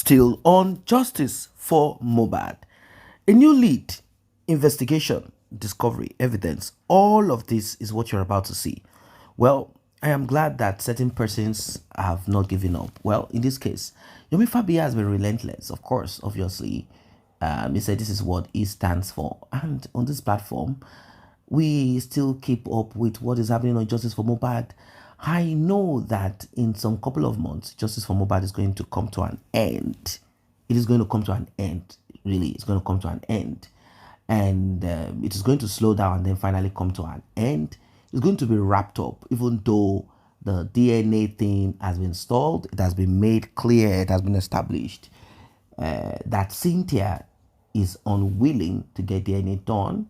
Still on justice for Mohbad. A new lead, investigation, discovery, evidence. All of this is what you're about to see. Well, I am glad that certain persons have not given up. Well, in this case, Yomi Fabiyi has been relentless, of course, obviously. He said this is what he stands for. And on this platform, we still keep up with what is happening on Justice for Mohbad. I know that in some couple of months, Justice for Mohbad is going to come to an end. It is going to come to an end. Really, it's going to come to an end. And it is going to slow down and then finally come to an end. It's going to be wrapped up, even though the DNA thing has been stalled. It has been made clear, it has been established that Cynthia is unwilling to get DNA done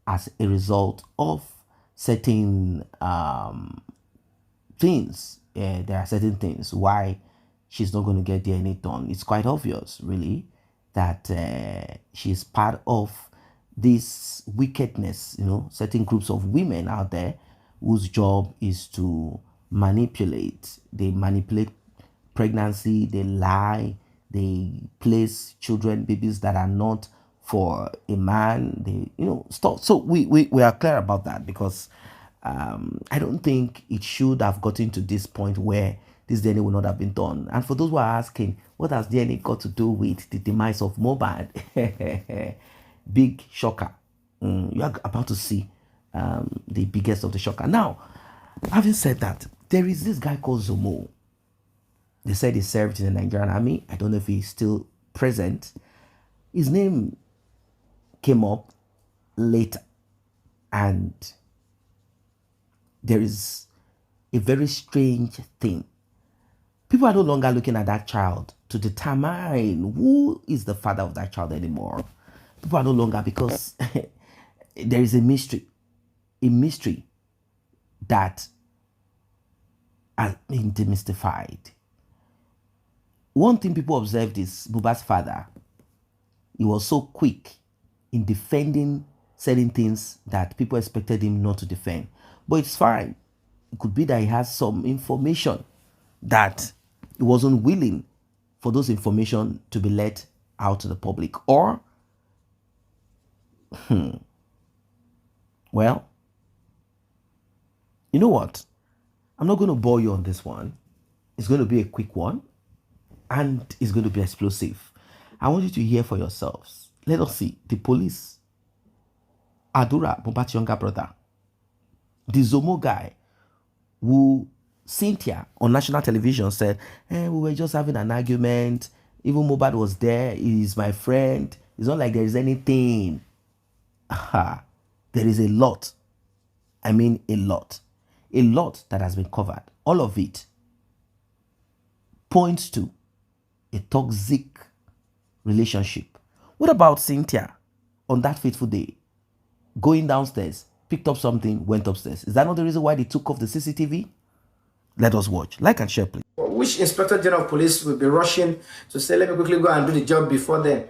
as a result of certain things. There are certain things why she's not going to get DNA done. It's quite obvious, really, that she's part of this wickedness, certain groups of women out there whose job is to manipulate. They manipulate pregnancy, they lie, they place children, babies that are not for a man. They, stop. So we are clear about that, because I don't think it should have gotten to this point where this DNA would not have been done. And for those who are asking, what has DNA got to do with the demise of Mohbad? Big shocker. You are about to see the biggest of the shocker. Now, having said that, there is this guy called Zomo. They said he served in the Nigerian army. I don't know if he's still present. His name came up later, and there is a very strange thing. People are no longer looking at that child to determine who is the father of that child anymore. People are no longer, because there is a mystery that has been demystified. One thing people observed is Mohbad's father. He was so quick in defending certain things that people expected him not to defend. But it's fine. It could be that he has some information that he wasn't willing for those information to be let out to the public. Or, well, you know what? I'm not going to bore you on this one. It's going to be a quick one, and it's going to be explosive. I want you to hear for yourselves. Let us see. The police, Adura, Mohbad's younger brother, the Zomo guy, who Cynthia on national television said, we were just having an argument. Even Mohbad was there. He's my friend. It's not like there is anything. There is a lot. I mean, a lot. A lot that has been covered. All of it points to a toxic relationship. What about Cynthia on that fateful day? Going downstairs, picked up something, went upstairs. Is that not the reason why they took off the CCTV? Let us watch. Like and share, please. Which Inspector General of Police will be rushing to say, let me quickly go and do the job before then?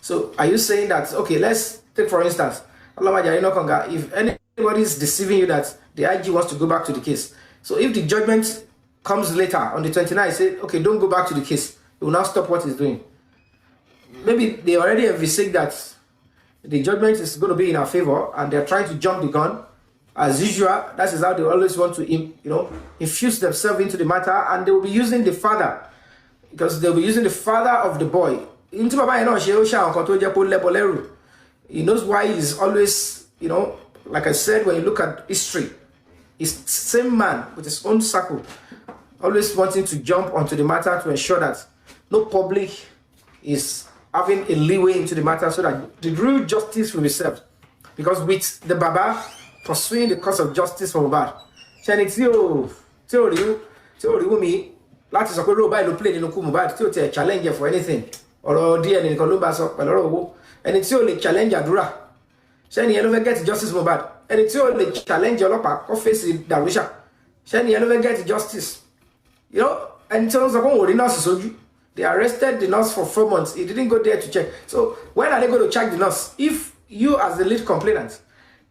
So are you saying that, okay, let's take for instance, if anybody is deceiving you that the IG wants to go back to the case. So if the judgment comes later on the 29th, say, okay, don't go back to the case. He will now stop what he's doing. Maybe they already envisage that the judgment is going to be in our favor, and they're trying to jump the gun. As usual, that is how they always want to, infuse themselves into the matter, and they will be using the father, because they'll be using the father of the boy. He knows why he's always, like I said, when you look at history, he's the same man with his own circle, always wanting to jump onto the matter to ensure that no public is having a leeway into the matter, so that the real justice will be served. Because with the Baba pursuing the cause of justice for Mohbad, láti sọ pé Mohbad ló play nínú ikú Mohbad tí ó ti challenge for anything, ọ̀rọ̀ DNA nìkan ló bá sọ pẹ̀lú ọ̀rọ̀ owó. Ẹni tí ó lè challenge àdúrà, ṣẹ́ni yẹn ló fẹ́ get justice Mohbad. Ẹni tí ó lè challenge ọlọ́pàá kó face Darusha, ṣẹ́ni yẹn ló fẹ́ get justice. Ẹni tí wọ́n sọ pé òun ò rí nọ́ọ̀sì sójú. They arrested the nurse for 4 months. He didn't go there to check. So when are they going to check the nurse? If you, as the lead complainant,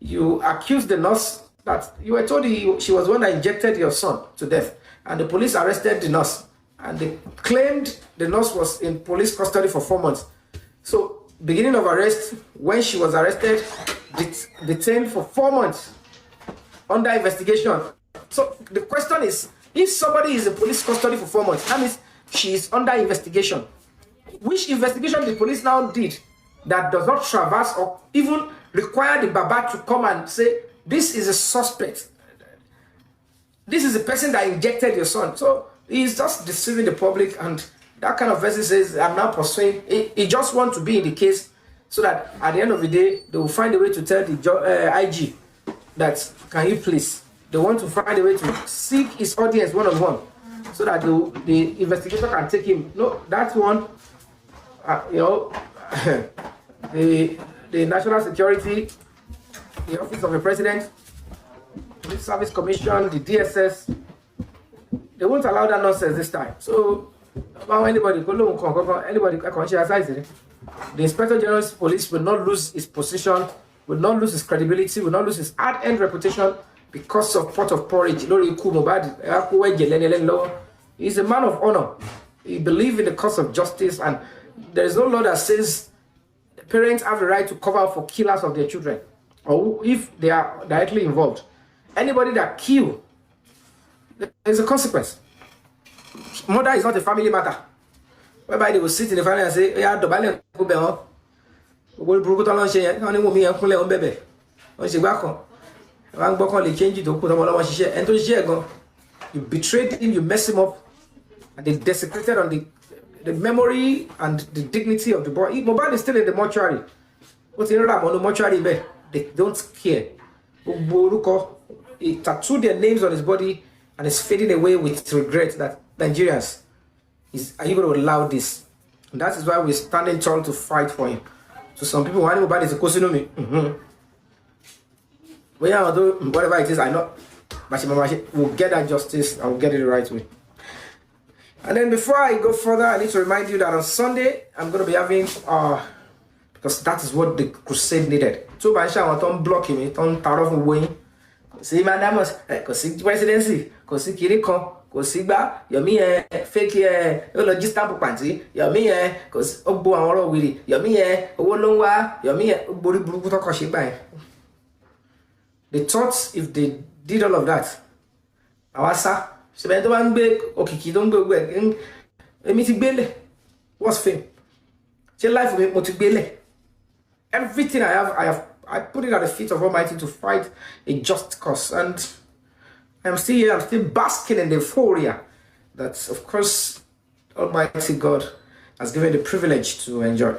you accuse the nurse that you were told she was the one that injected your son to death, and the police arrested the nurse, and they claimed the nurse was in police custody for 4 months. So, beginning of arrest, when she was arrested, detained for 4 months under investigation. So the question is, if somebody is in police custody for 4 months, that means she is under investigation. Which investigation the police now did that does not traverse or even require the Baba to come and say, this is a suspect. This is the person that injected your son. So he's just deceiving the public, and that kind of person says, I'm now pursuing. He just wants to be in the case so that at the end of the day, they will find a way to tell the IG that, can you please? They want to find a way to seek his audience one-on-one so that the investigator can take him. No, that one, the National Security, the Office of the President, the Service Commission, the DSS, they won't allow that nonsense this time. So, anybody, the Inspector General's police will not lose his position, will not lose his credibility, will not lose his hard-earned reputation because of pot of porridge. He's a man of honor. He believes in the cause of justice, and there is no law that says parents have the right to cover up for killers of their children, or if they are directly involved. Anybody that kills, there's a consequence. Murder is not a family matter, whereby they will sit in the family and say, "Yeah, the balance will be on. We'll bring on share. Only women and on baby. On she back on. I'm back on the change to put on share. And to share go, you betrayed him, you messed him up, and they desecrated on the memory and the dignity of the boy. Mohbad is still in the mortuary. What's in the mortuary bed? They don't care. He tattooed their names on his body and is fading away with regret that Nigerians are you going to allow this? And that is why we're standing tall to fight for him. So some people want Mohbad is a cosinomi. Whatever it is, I know. We'll get that justice and we'll get it the right way. And then before I go further, I need to remind you that on Sunday, I'm going to be having, because that is what the crusade needed. So by I want to block him, don't start off with see, madam, because presidency, because Kiriko, because Yomi, fake, logistic panty, Yomi, because Obo and Oro Willy, Yomi, Owolonga, Yomi, Bori Burukuto Koshibai. They thought if they did all of that, Awasa, she went to one big, okay, don't go back, and meeting Billy. What's fame? She life with Motibele. Everything I put it at the feet of Almighty to fight a just cause, and I'm still here. I'm still basking in the euphoria that, of course, Almighty God has given the privilege to enjoy.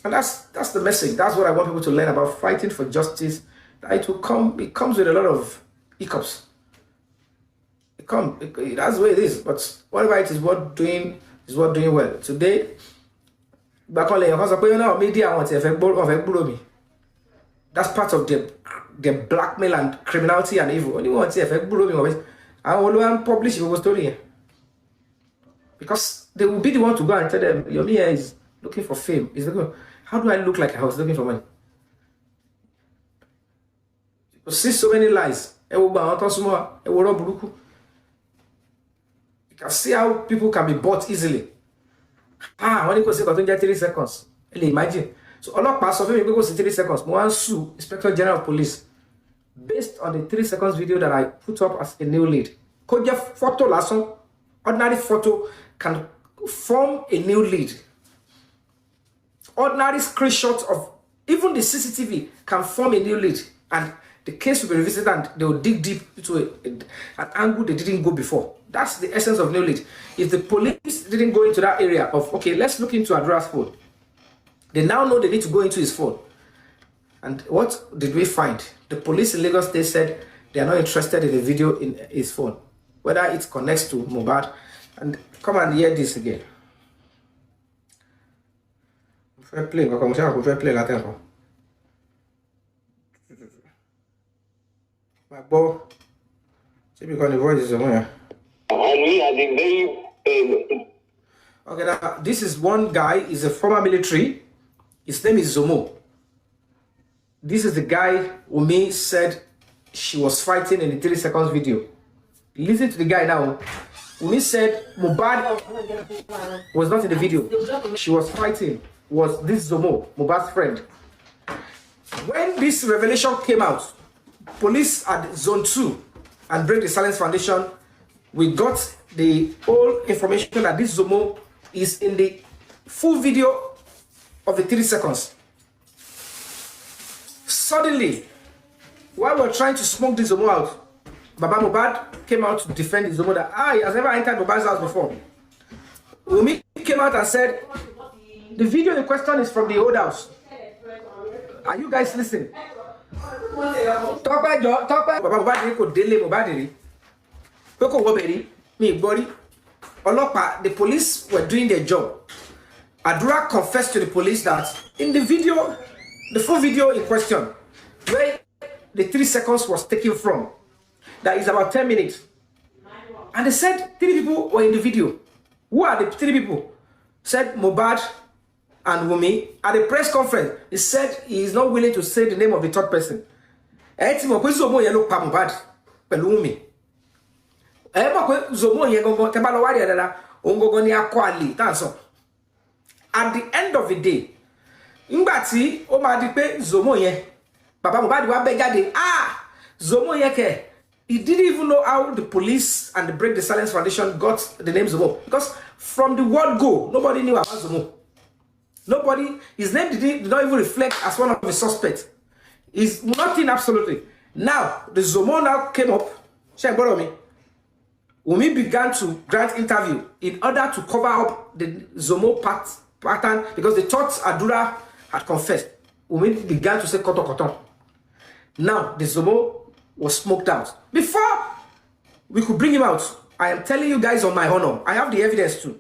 And that's the message. That's what I want people to learn about fighting for justice. That it will come. It comes with a lot of hiccups. That's the way it is. But whatever it is, what doing well today. Back on the media, that's part of the blackmail and criminality and evil. Only want to say, I will publish your story because they will be the one to go and tell them your Mia is looking for fame. Is looking. How do I look like I was looking for money? You see so many lies. You can see how people can be bought easily. When you go say 3 seconds, imagine. So all of us of him go 3 seconds. One sue Inspector General of Police based on the 3 seconds video that I put up as a new lead. Could your photo lesson, ordinary photo can form a new lead. Ordinary screenshots of even the CCTV can form a new lead, and the case will be revisited and they will dig deep into an angle they didn't go before. That's the essence of new lead. If the police didn't go into that area of, okay, let's look into Adra's phone, they now know they need to go into his phone. And what did we find? The police in Lagos State said they are not interested in the video in his phone, whether it connects to Mohbad. And come and hear this again. Fair play, fair play later. My boy, see because the voice is somewhere. And we are the very okay, now this is one guy, he's a former military. His name is Zomo. This is the guy Umi said she was fighting in the 3 seconds video. Listen to the guy now. Wunmi said Mohbad was not in the video. She was fighting. Was this Zomo, Mohbad's friend? When this revelation came out, police at Zone 2 and Break the Silence Foundation, we got the whole information that this Zomo is in the full video of the 3 seconds. Suddenly, while we're trying to smoke this Zomo out, Baba Mohbad came out to defend his Zomo that he has never entered Mohbad's house before. Wunmi came out and said, the video in question is from the old house. Are you guys listening? Talk Baba Mohbad ko dele Mohbad ri. Pe ko wo beri, mi gbori. Olopa, the police were doing their job. Adura confessed to the police that in the video, the full video in question, where the 3 seconds was taken from, that is about 10 minutes. And they said 3 people were in the video. Who are the 3 people? Said Mohbad and Wunmi. At the press conference, he said he is not willing to say the name of the 3rd person. Zomo yellow pa Mohbad pẹ̀lú Wunmi. Zomo yellow te ba lo wari dada ongogo ni akwali tan so. At the end of the day, ngba tí ó máa di pé Zomo yẹn Baba Mohbad wá bẹ́ jáde, Zomo yẹn ke, he didn't even know how the police and the Break the Silence Foundation got the name Zomo, because from the word go, nobody knew about Zomo. Nobody, his name did not even reflect as one of the suspects. Is nothing absolutely. Now the Zomo now came up. Wunmi began to grant interview in order to cover up the Zomo pattern, because they thought Adura had confessed. Wunmi began to say koto koto. Now the Zomo was smoked out. Before we could bring him out, I am telling you guys on my honor, I have the evidence too.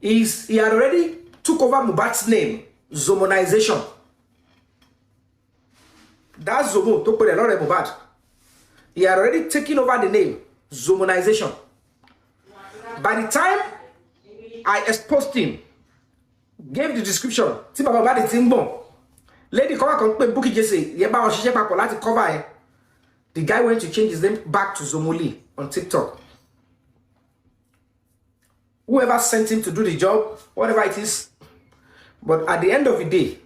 He had already took over Mohbad's name, Zomonization. That Zomo took over a lot of Mohbad. He had already taken over the name, Zomonization. By the time I exposed him, gave the description, lady cover Bukky Jesse, cover. The guy went to change his name back to Zomoli on TikTok. Whoever sent him to do the job, whatever it is. But at the end of the day,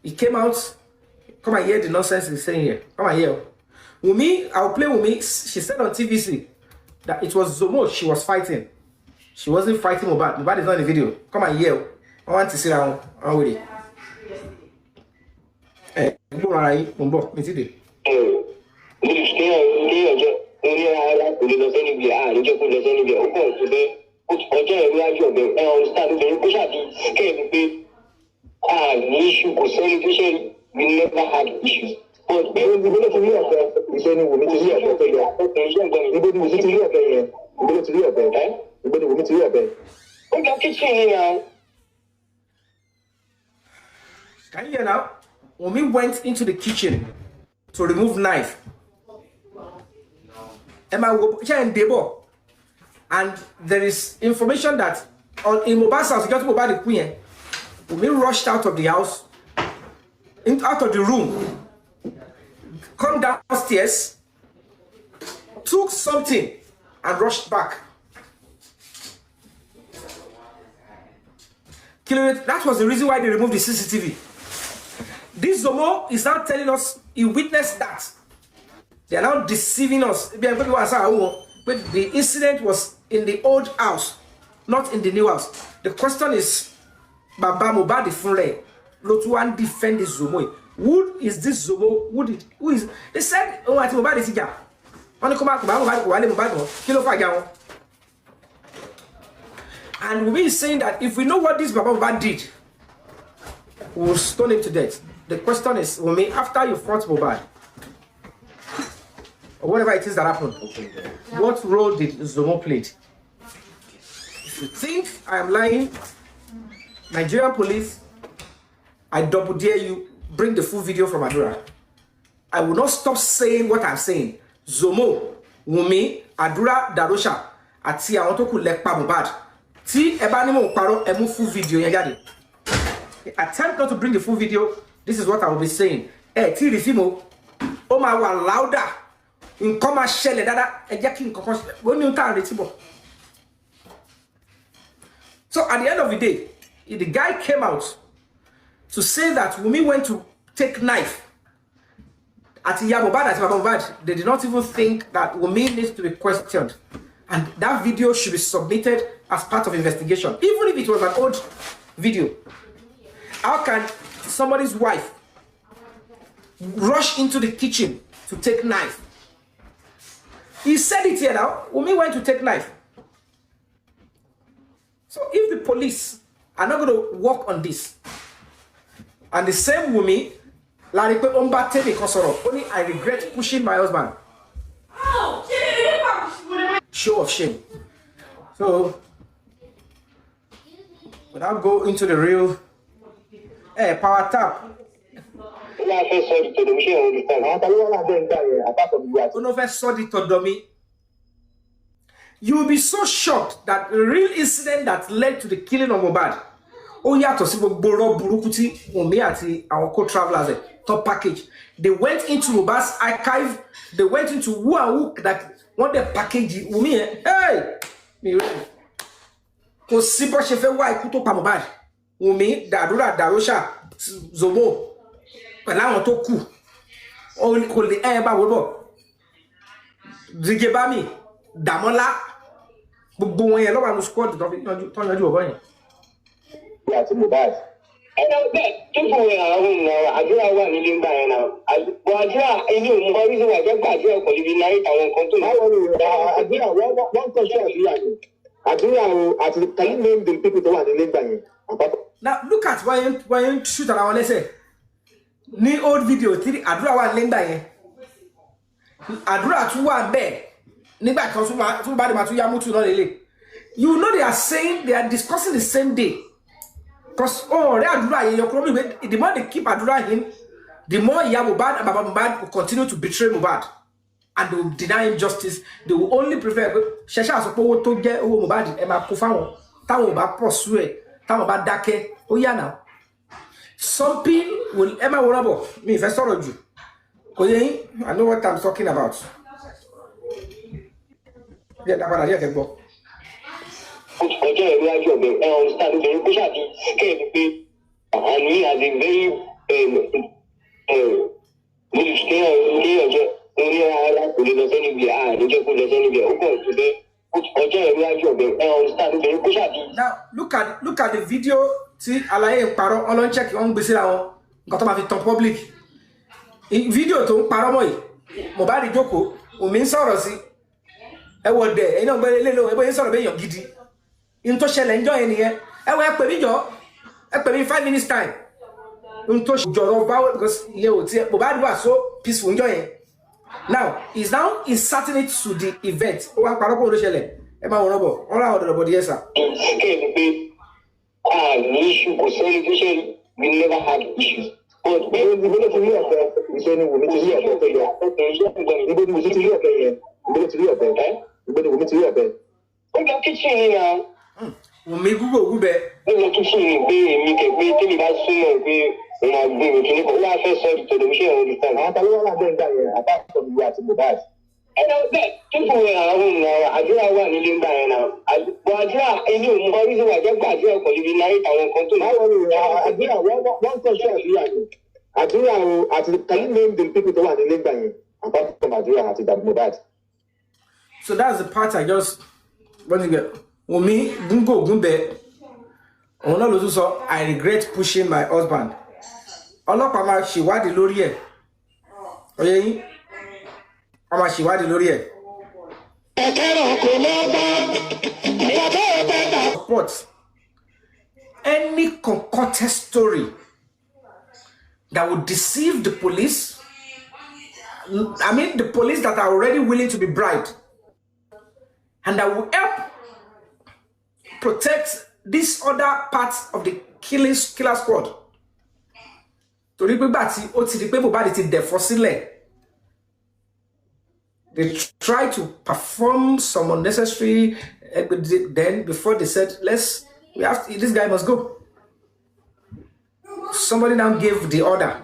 he came out. Come and hear the nonsense he's saying here. Come and hear. Wunmi, I'll play Wunmi. She said on TVC that it was Zomo she was fighting. She wasn't fighting Mohbad. Mohbad is not in the video. Come and hear. I want to sit down with it. We never had issues. But can you hear now? When we went into the kitchen to remove knife, and there is information that in Mohbad's house, you got to Mohbad the queen. When we rushed out of the house, out of the room, come downstairs, took something and rushed back. That was the reason why they removed the CCTV. This Zomo is now telling us he witnessed that. They are now deceiving us. But the incident was in the old house, not in the new house. The question is, Baba Mohbad the Funle, Lotuan defend this Zomo. Who is this Zomo? Who is? They said, oh, I think Mohbad is here. And we is saying that if we know what this Baba Mohbad did, we will stone him to death. The question is, Wunmi, after you fought Mohbad, or whatever it is that happened, what role did Zomo play? If you think I am lying, Nigerian police, I double dare you, bring the full video from Adura. I will not stop saying what I'm saying. Zomo, Wunmi, Adura, Darosha, àti àwọn tó kù lè pa Mohbad. Tí ẹ bá ní mo parọ́, ẹ mú full video yẹn jáde. Attempt not to bring the full video. This is what I will be saying. Tí rí fíìmù, ó máa wà louder in commercial dada e je ki nkan kan wo ni ta retí bọ̀. So at the end of the day, the guy came out to say that Wunmi went to take knife at Mohbad at Mohbad. They did not even think that Wunmi needs to be questioned. And that video should be submitted as part of investigation. Even if it was an old video. How can somebody's wife rush into the kitchen to take knife? He said it here now. Wunmi went to take knife. So if the police are not going to work on this, and the same Wunmi, like only I regret pushing my husband. Show of shame. So when I go into the real power tap. You will be so shocked that the real incident that led to the killing of Mohbad. Oh yeah, to see Boro Burukuti, Wunmi àti our co-travelers, top package. They went into Mohbad's archive. They went into who and who that want the package. Wunmi, hey, me ready. Cause si bo se fe wa ikú tó pa Mohbad. Wunmi, Dadura, Darosha, Zomo, pẹ̀lú àwọn tó kù. O kò lè bá wo bọ̀. Zigebami, Damola, gbogbo wọn yẹn ló wà ní squad tó yanjú ọ̀bọ yẹn. Yeah, to Mohbad. And that people are àdúrà wà nílé ńgbà yẹn náà. Àdúrà inú mo rí wà jẹ́ àdúrà kò lè bí náà àwọn kan tó máa wọ́n àdúrà wọ́n kọ́ sí àdúrà yẹn. Àdúrà àti can you name the people tó wà nílé ńgbà yẹn? Now look at why you shoot ara wọn lẹ́sẹ̀. Ní old video tí àdúrà wà nílé ńgbà yẹn. Àdúrà tún wà bẹ́ẹ̀ nígbà kan tún bá dé máa tún yá mútu náà lélẹ̀. You know they are discussing the same day. Because the more they keep Adura him, the more Mohbad and Baba Mohbad will continue to betray Mohbad. And they will deny him justice. They will only prefer Shesha Asopo to get Mohbad and Mapufan. Tawo ba pursue, Tawo ba dake. Oh yeah now. Some people will Emma Warabo. Me if I saw you. I know what I'm talking about. Yeah, that's what I hear. Ọjọ́ ìwé ajọ́ ọ̀bẹ understand obìnrin kó ṣáà ti scared pé àní as a very ní ọjọ́ orí ara kò lè lọ sẹ́ni bí àníjọ́ kó lọ sẹ́ni bí ó kọ̀ tó bẹ́ ọjọ́ ìwé ajọ́ ọ̀bẹ understand obìnrin kó ṣáà ti. Now look at the video tí àlàyé ń parọ́ ọlọ́n check wọ́n ń gbé síra wọn nǹkan tó máa fi tàn public. Video tó ń parọ́ mọ́ yìí Mohbad jókòó Wunmi ń sọ̀rọ̀ sí ẹ wọ dẹ̀ ẹ̀yin náà gbẹ́lẹ́ lélẹ́wọ̀ ẹgbẹ́ yín sọ̀rọ̀ bẹ́ẹ̀ yàn gidi. Into ṣẹlẹ̀ enjoy yẹn nìyẹn ẹ wọ ẹ pè mí 5 minutes time into jọrọ báwo because iye ò tí Mohbad wà so peaceful enjoy yẹn. Now he's now inserting it to the event ó wá parọ́ kó ló ṣẹlẹ̀ ẹ máa wọ̀n bọ̀ wọ́n láwọn ọ̀dọ̀ bọ̀ díẹ̀ sà. Ní issue kò sẹ́ni tó ṣe we never had issues. But bẹ́ẹ̀ ni bẹ́ẹ̀ ti rí ọ̀fẹ́ iṣẹ́ ni Wunmi ti rí ọ̀fẹ́ tó yẹ. Ibo ni Wunmi ti rí ọ̀fẹ́ yẹn? Ibo ni Wunmi ti rí ọ̀fẹ́? Ó lọ kíchìn ni náà. Wunmi gúgbẹ̀. Ó lọ kíchìn ni pé èmi kẹ̀gbẹ́ tí mi bá súnmọ́ pé òun máa gbé mi kìíní kan ó wá fẹ́ sọ di tẹlifíṣàn òun nìkan. Àwọn ta ló wà lábẹ́ ìgbà yẹn àbáṣọ mi àti Mohbad. Ẹ lọ bẹ́ẹ̀ tó fún mi àwọn ọ̀nà àdúrà wà nílé ńgbà yẹn náà. Àdúrà inú mo rí wà jẹ́ àdúrà kò lè bí náà àwọn kan tó máa wọ́n rí àdúrà wọ́n kọ́ sí àdúrà yẹn. Àdúrà àti can you name the people tó wà nílé ńgbà yẹn apart from àdúrà àti Mohbad. So that's the part I just want to get. Wunmi gúnbẹ̀ òun náà ló tún sọ I regret pushing my husband. Ọlọ́pàá máa ṣèwádìí lórí ẹ̀ oyè yín wọ́n máa ṣèwádìí lórí ẹ̀. Support any concocted story that would deceive the police. I mean the police that are already willing to be bribed and that will help protect this other parts of the killer squad. Torí pé bàtí ó ti di pé Mohbad ti dẹ̀fọ́ sílẹ̀. They try to perform some unnecessary then before they said this guy must go. Somebody now gave the order.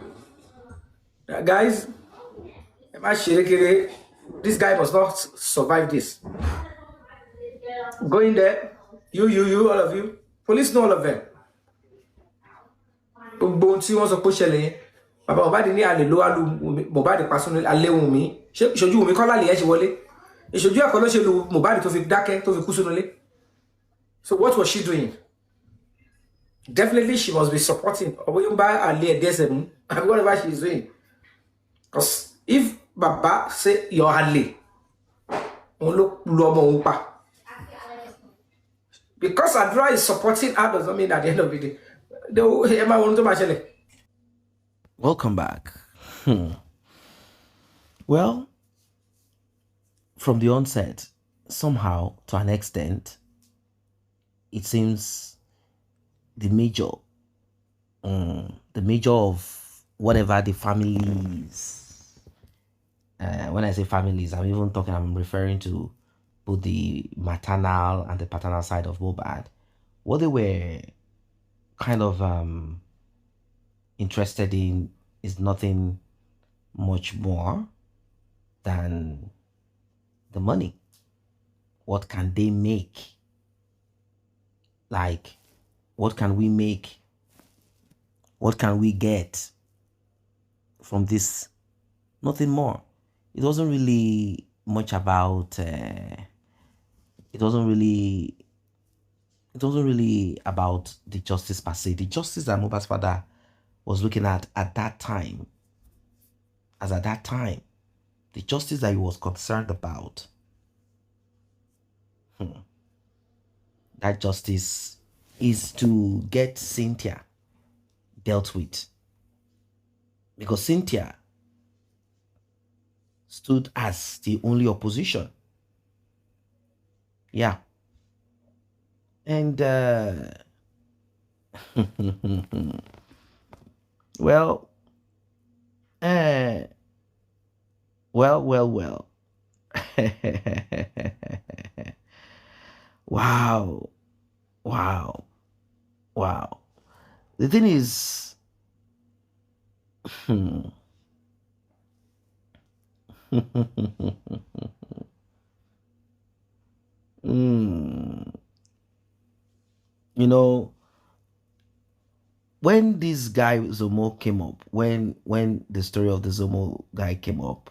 Guys, ẹ má ṣeré kéré This guy must not survive this. Go in there, you, all of you. Police know all of them. Gbogbo ohun tí wọ́n sọ pé ó ṣẹlẹ̀ yẹn. Bàbá Mohbad ní àlè ló wá lu Mohbad pa sínú alẹ́ Wùnmí. Ṣé ìṣojú Wùnmí kọ́ lálẹ́ yẹn ṣe wọlé? Ìṣojú ẹ̀kọ́ ló ṣe lu Mohbad tó fi dákẹ́ tó fi kú sínú ilé. So what was she doing? Definitely she must be supporting or even by àlè ẹ̀dẹ́sẹ̀ mú and whatever she is doing. Because if Baba say your àlè, òun ló lu ọmọ òun pa. Because Adra is supporting her does not mean at the end of the day. Welcome back. Well, from the onset, somehow, to an extent, it seems the major of whatever the families, when I say families, I'm referring to both the maternal and the paternal side of Mohbad, what they were kind of interested in is nothing much more than the money. What can they make? Like, what can we make? What can we get from this? Nothing more. It wasn't really much about it wasn't really about the justice per se. The justice that Mohbad's father was looking at that time, the justice that he was concerned about, that justice is to get Cynthia dealt with. Because Cynthia stood as the only opposition. Yeah. And well, well. Wow. The thing is, you know, when this guy Zomo came up, when the story of the Zomo guy came up,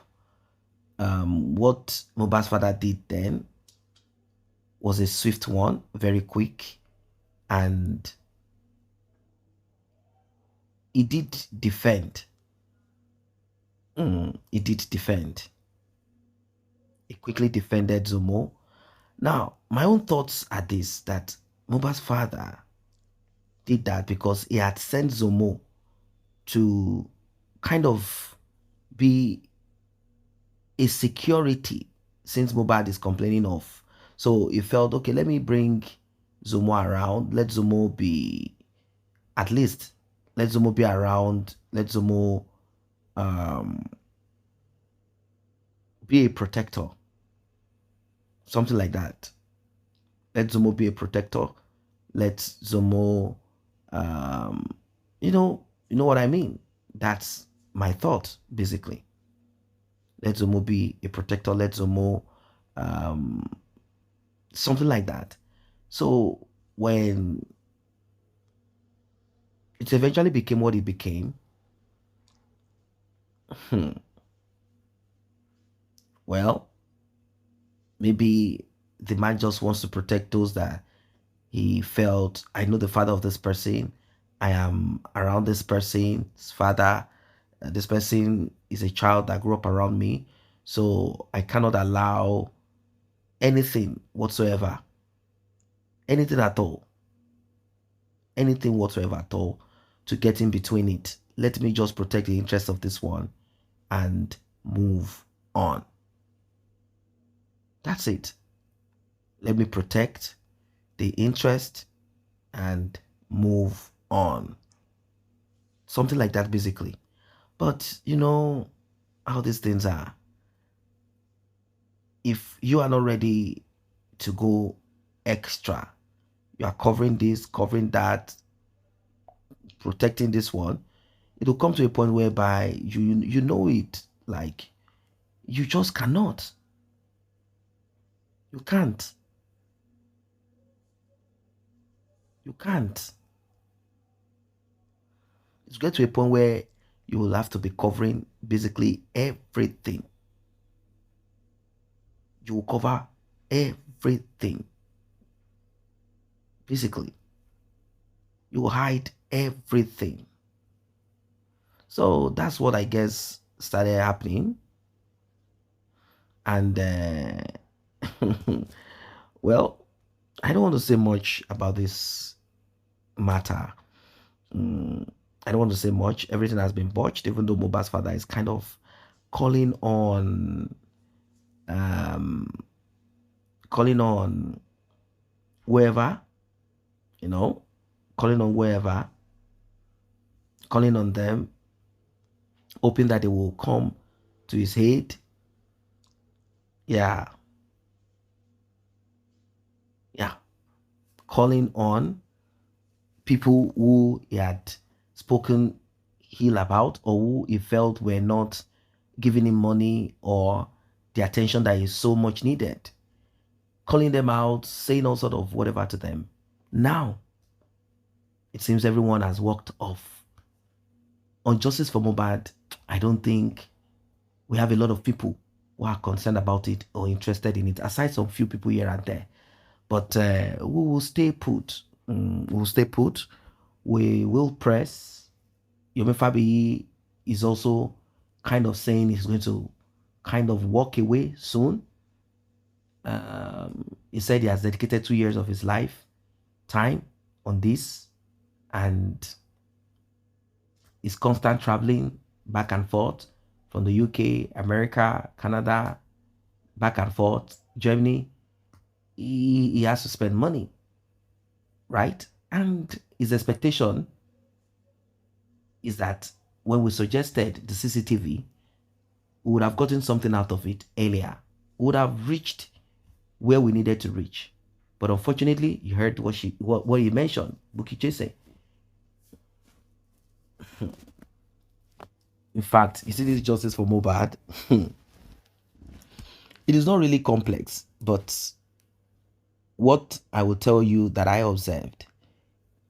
what Mohbad's father did then was a swift one, very quick, and he did defend. He did defend. He quickly defended Zomo. Now, my own thoughts are this, that Mohbad's father did that because he had sent Zomo to kind of be a security since Mohbad is complaining of. So he felt, okay, let me bring Zomo around. Let Zomo be, at least, let Zomo be around. Let Zomo be a protector. Something like that. Let Zomo be a protector. Let Zomo, you know what I mean? That's my thought, basically. Let Zomo be a protector. Let Zomo, something like that. So when it eventually became what it became, well, maybe the man just wants to protect those that he felt, I know the father of this person, I am around this person's father, this person is a child that grew up around me, so I cannot allow anything whatsoever, anything whatsoever at all to get in between it. Let me just protect the interest of this one and move on. That's it. Let me protect the interest and move on. Something like that, basically. But you know how these things are. If you are not ready to go extra, you are covering this, covering that, protecting this one, it will come to a point whereby you know it, like You just cannot. You can't. You can't. It's get to a point where you will have to be covering basically everything. You will cover everything. Basically, you will hide everything. So that's what I guess started happening. And well, I don't want to say much about this matter. I don't want to say much. Everything has been botched, even though Mohbad's father is kind of calling on um calling on whoever, you know, calling on whoever, calling on them, hoping that they will come to his aid. Yeah. Yeah. Calling on people who he had spoken ill about or who he felt were not giving him money or the attention that he so much needed. Calling them out, saying all sort of whatever to them. Now, it seems everyone has walked off. On justice for Mohbad, I don't think we have a lot of people who are concerned about it or interested in it, aside from few people here and there. But we will stay put. We will stay put. We will press. Yomi Fabi is also kind of saying he's going to kind of walk away soon. He said he has dedicated 2 years of his life time on this, and is constant traveling back and forth from the UK, America, Canada, back and forth, Germany. He has to spend money, right? And his expectation is that when we suggested the CCTV, we would have gotten something out of it earlier. We would have reached where we needed to reach. But unfortunately, you heard what he mentioned, Buki Chese. In fact, you see this justice for Mohbad. It is not really complex, but what I will tell you that I observed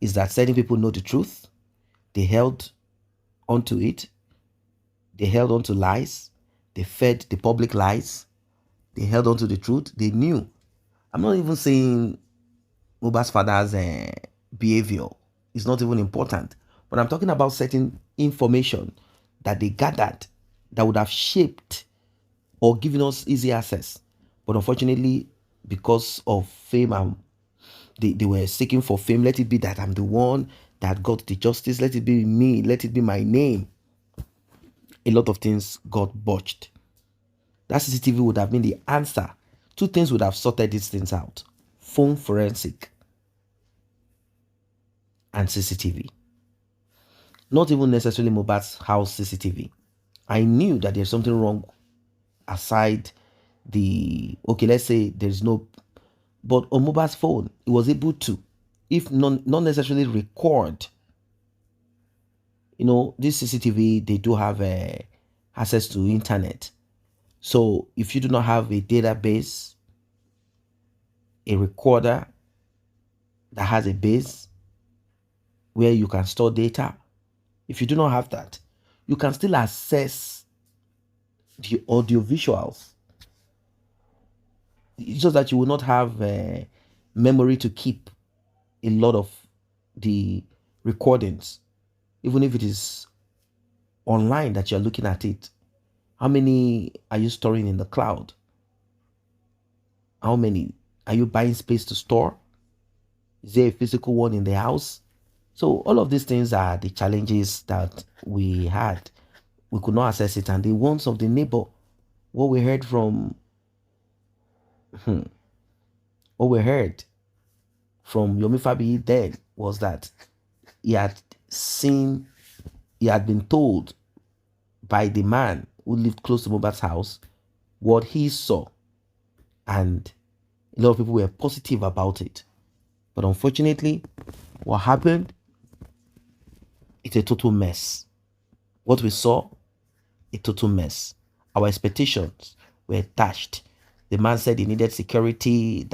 is that certain people know the truth. They held onto it. They held onto lies. They fed the public lies. They held onto the truth. They knew. I'm not even saying Mohbad's father's behavior is not even important, but I'm talking about certain information that they gathered that would have shaped or given us easy access. But unfortunately, because of fame, and they were seeking for fame. Let it be that I'm the one that got the justice. Let it be me. Let it be my name. A lot of things got botched. That CCTV would have been the answer. Two things would have sorted these things out: phone forensic and CCTV. Not even necessarily Mohbad's house CCTV. I knew that there's something wrong aside the, okay, let's say there's no, but on Mohbad's phone, it was able to, if not necessarily record. You know, this CCTV, they do have access to internet. So if you do not have a database, a recorder that has a base where you can store data, if you do not have that, you can still access the audio visuals. It's just that you will not have memory to keep a lot of the recordings, even if it is online that you're looking at it. How many are you storing in the cloud? How many are you buying space to store? Is there a physical one in the house? So all of these things are the challenges that we had. We could not access it, and the wants of the neighbor. What we heard from Yomi Fabi then was that he had been told by the man who lived close to Mohbad's house what he saw, and a lot of people were positive about it. But unfortunately, what happened? It's a total mess. What we saw, a total mess. Our expectations were dashed. The man said he needed security,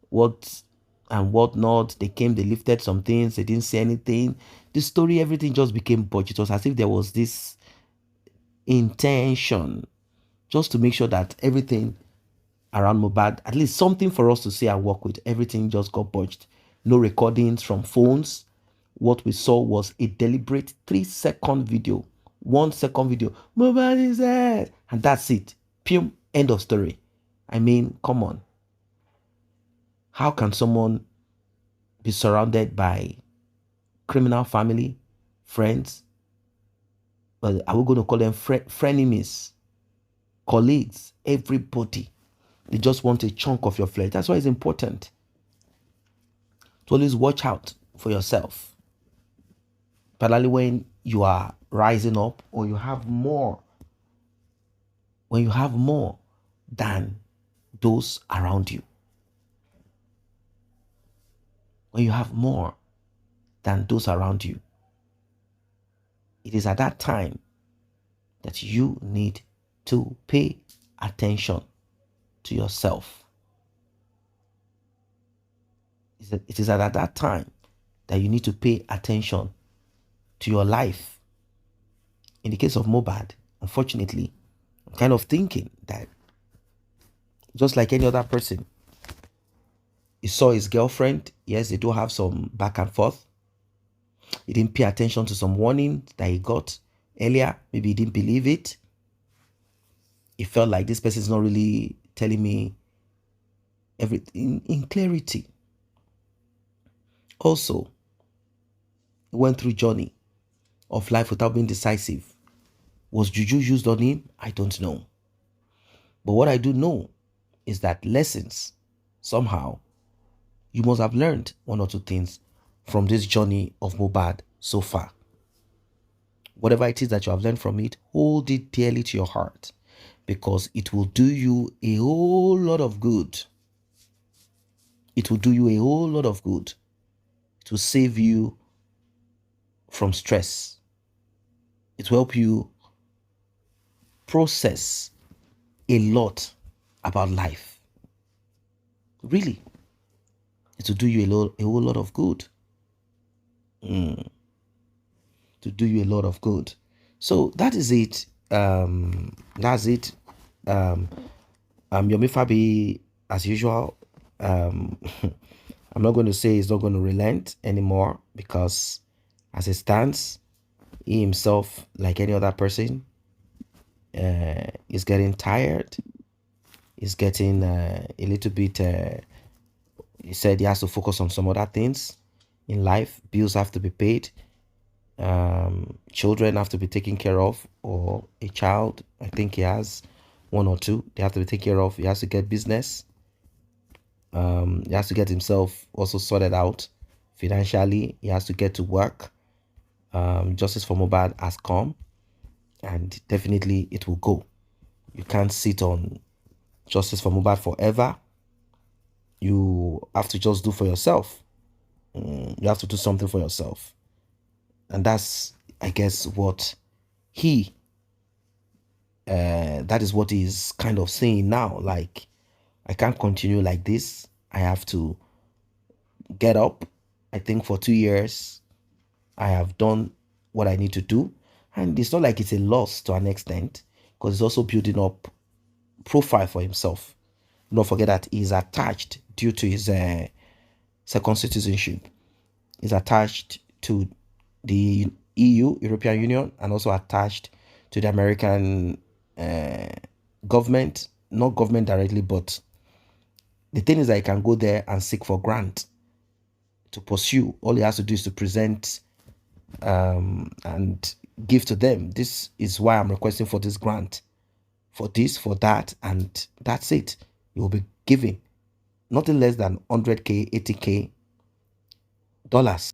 what and what not. They came, they lifted some things, they didn't say anything. The story, everything just became budget. It was as if there was this intention just to make sure that everything around Mohbad, at least something for us to see and work with, everything just got botched. No recordings from phones. What we saw was a deliberate 3-second video, 1-second video. Mohbad is dead, and that's it. Pum, end of story. I mean, come on. How can someone be surrounded by criminal family, friends? Well, are we going to call them frenemies, colleagues, everybody? They just want a chunk of your flesh. That's why it's important to always watch out for yourself. Particularly when you are rising up or you have more. When you have more than those around you. When you have more than those around you. It is at that time that you need to pay attention to yourself. It is at that time that you need to pay attention to your life. In the case of Mohbad, unfortunately, I'm kind of thinking that just like any other person, he saw his girlfriend. Yes, they do have some back and forth. He didn't pay attention to some warning that he got earlier. Maybe he didn't believe it. He felt like this person is not really telling me everything in clarity. Also, he went through journey of life without being decisive. Was juju used on him? I don't know. But what I do know is that lessons, somehow, you must have learned one or two things from this journey of Mohbad so far. Whatever it is that you have learned from it, hold it dearly to your heart because it will do you a whole lot of good. It will do you a whole lot of good to save you from stress. It will help you process a lot about life. Really. It will do you a whole lot of good. To do you a lot of good. So that is it. That's it. Yomi Fabi, as usual, I'm not going to say he's not going to relent anymore because as it stands, he himself, like any other person, is getting tired. He's getting a little bit, he said he has to focus on some other things in life. Bills have to be paid. Children have to be taken care of, or a child, I think he has one or two, they have to be taken care of. He has to get business. He has to get himself also sorted out financially. He has to get to work. Justice for Mohbad has come, and definitely it will go. You can't sit on justice for Mohbad forever. You have to just do for yourself. You have to do something for yourself. And that's, I guess, what that is what he's kind of saying now. Like, I can't continue like this. I have to get up. I think for 2 years, I have done what I need to do. And it's not like it's a loss to an extent, because he's also building up profile for himself. Don't forget that he's attached due to his second citizenship. He's attached to the EU, European Union, and also attached to the American government. Not government directly, but the thing is that he can go there and seek for grant to pursue. All he has to do is to present and give to them. This is why I'm requesting for this grant, for this, for that, and that's it. You will be giving nothing less than 100K, 80K dollars.